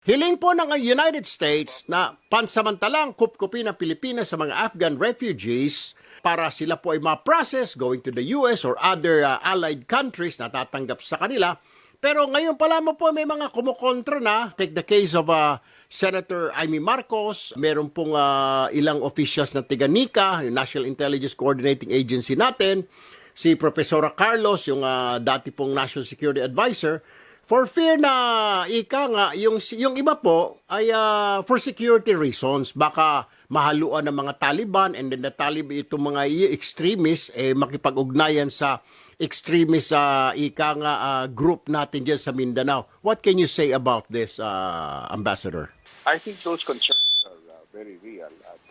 Hiling po ng United States na pansamantalang kupkupi ng Pilipinas sa mga Afghan refugees para sila po ay ma-process going to the US or other allied countries na tatanggap sa kanila. Pero ngayon pa lamang po may mga kumukontra na. Take the case of Senator Amy Marcos. Meron pong ilang officials na tiga-NICA, yung National Intelligence Coordinating Agency natin. Si Profesora Carlos, yung dati pong National Security Advisor. For fear na ika nga, yung iba po ay for security reasons. Baka mahaluan ng mga Taliban and then the Taliban, itong mga extremists, makipag-ugnayan sa extremist ika nga group natin dyan sa Mindanao. What can you say about this, Ambassador? I think those concerns are very real. At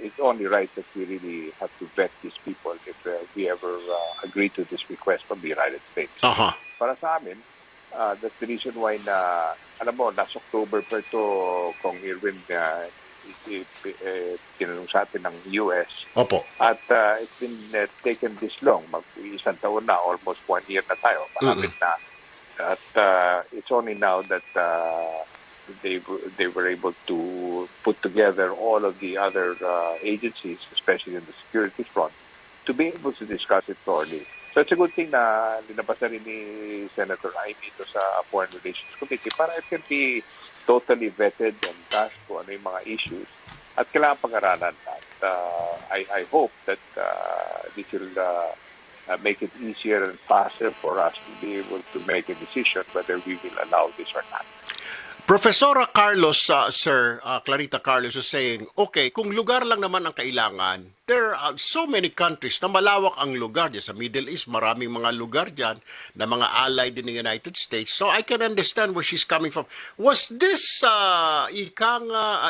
it's only right that we really have to vet these people if we ever agree to this request from the United States. Para sa amin, that's the reason why na, alam mo, last October pa ito, Kong Eriwin, tinanong sa atin ng US. Opo. At it's been taken this long. Isang taon na, almost 1 year na tayo. Malapit na. At it's only now that they were able to put together all of the other agencies, especially in the security front, to be able to discuss it thoroughly. So it's a good thing na linabasa rin ni Senator Amy ito sa Foreign Relations Committee para it can be totally vetted and tasked kung ano yung mga issues at kailangan pag-aralan. At I hope that this will make it easier and faster for us to be able to make a decision whether we will allow this or not. Profesora Carlos, Sir, Clarita Carlos is saying, okay, kung lugar lang naman ang kailangan, there are so many countries na malawak ang lugar dyan. Sa Middle East, maraming mga lugar dyan na mga allied in the United States. So I can understand where she's coming from. Was this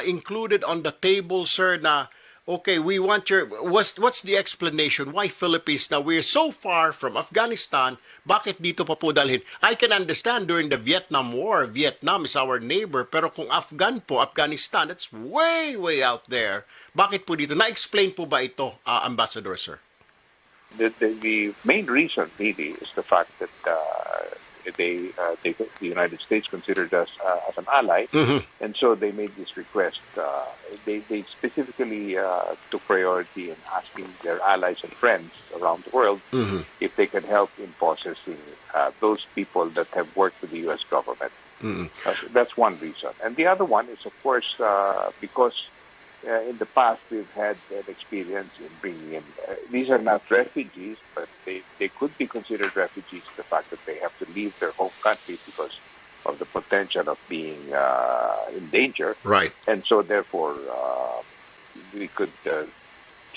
included on the table, sir, na okay, we want your, what's the explanation? Why Philippines? Now, we're so far from Afghanistan. Bakit dito pa po dalhin? I can understand during the Vietnam War, Vietnam is our neighbor. Pero kung Afghan po, Afghanistan, that's way, way out there. Bakit po dito? Na-explain po ba ito, Ambassador, sir? The main reason, really, is the fact that the United States considered us as an ally, and so they made this request. They specifically took priority in asking their allies and friends around the world if they can help in processing those people that have worked with the U.S. government. That's one reason. And the other one is, of course, because in the past we've had an experience in bringing in, these are not refugees, but they could be considered refugees, the fact that they have to leave their home country because of the potential of being in danger. Right. And so therefore we could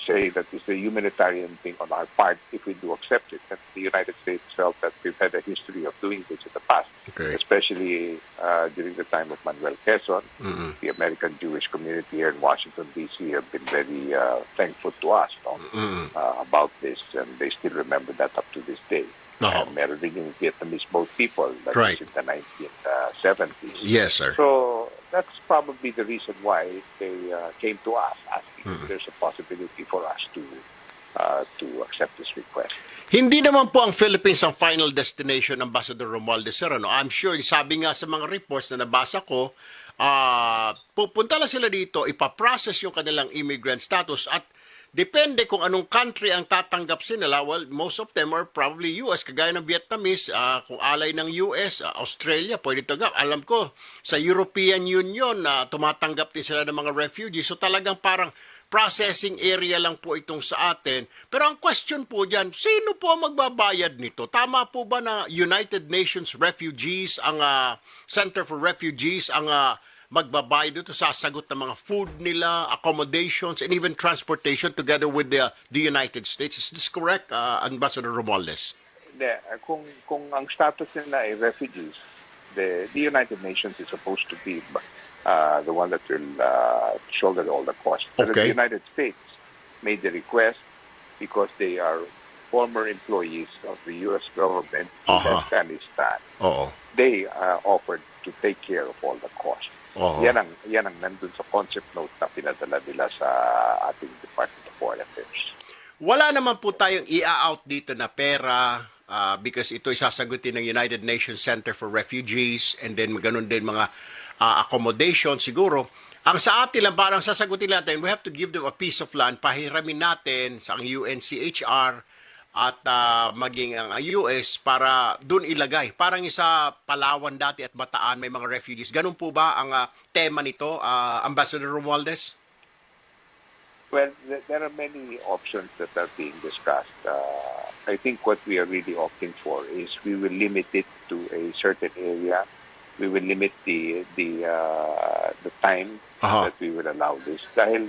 say that it's a humanitarian thing on our part if we do accept it. And the United States felt that we've had a history of doing this in the past, especially during the time of Manuel Quezon. The American Jewish community here in Washington, D.C. have been very thankful to us about this, and they still remember that up to this day. Meron rin yung Vietnamese boat people that was in the 1970s. Yes, sir. So that's probably the reason why they came to us asking if there's a possibility for us to accept this request. Hindi naman po ang Philippines ang final destination, Ambassador Romualdez, sir. Ano? I'm sure, sabi nga sa mga reports na nabasa ko, pupunta lang sila dito, ipaprocess yung kanilang immigrant status at depende kung anong country ang tatanggap nila. Well, most of them are probably US, kagaya ng Vietnamese, kung alay ng US, Australia, pwede tanggap. Alam ko, sa European Union, tumatanggap din sila ng mga refugees. So talagang parang processing area lang po itong sa atin. Pero ang question po dyan, sino po ang magbabayad nito? Tama po ba na United Nations Refugees, ang Center for Refugees, ang magbabayad dito, sasagot ng mga food nila, accommodations, and even transportation together with the United States. Is this correct, Ambassador Romualdez? Kung ang status nila ay refugees, the United Nations is supposed to be the one that will shoulder all the costs. But the United States made the request because they are former employees of the U.S. government in Afghanistan. They offered to take care of all the costs. Yan ang nandun sa concept note na pinadala nila sa ating Department of Foreign Affairs. Wala naman po tayong i-out dito na pera because ito isasagutin ng United Nations Center for Refugees and then ganun din mga accommodation siguro. Ang sa atin lang, parang sasagutin natin, we have to give them a piece of land, pahiramin natin sa UNCHR at maging ang US para doon ilagay. Parang sa Palawan dati at Bataan may mga refugees. Ganun po ba ang tema nito, Ambassador Romualdez? Well, there are many options that are being discussed. I think what we are really opting for is we will limit it to a certain area. We will limit the time that we will allow this. Dahil,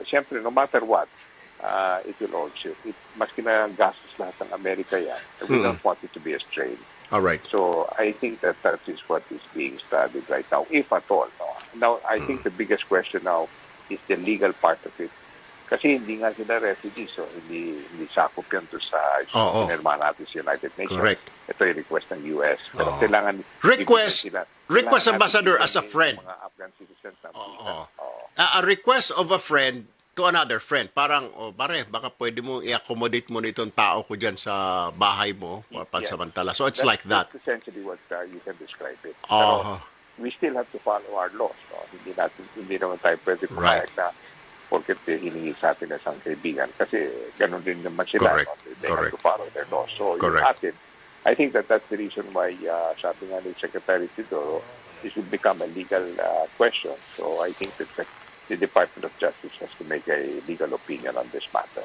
siyempre, no matter what, it will also, maski na gastos lahat ng Amerika yan, we don't want it to be a strain. All right. So I think that is what is being studied right now, if at all. No? Now, I think the biggest question now is the legal part of it. Kasi hindi nga sila refugees, so hindi sakop yan to sa pinirma natin sa United Nations. Correct. Ito yung request ng US. Pero kailangan request, Ambassador, as a friend. Mga Afghan citizens na A request of a friend to another friend. Parang, pare, baka pwede mo i-accommodate mo nitong tao ko dyan sa bahay mo pansamantala. So it's like that. That's essentially what you can describe it. Pero we still have to follow our laws. No? Hindi naman tayo pwede pumayag na porket hiningi sa atin na isang kaibigan. Kasi ganun din naman sila. Correct. No? They have to follow their laws. So yung atin, I think that's the reason why sabi nga ni Secretary Tidoro, this will become a legal question. So I think that the Department of Justice has to make a legal opinion on this matter.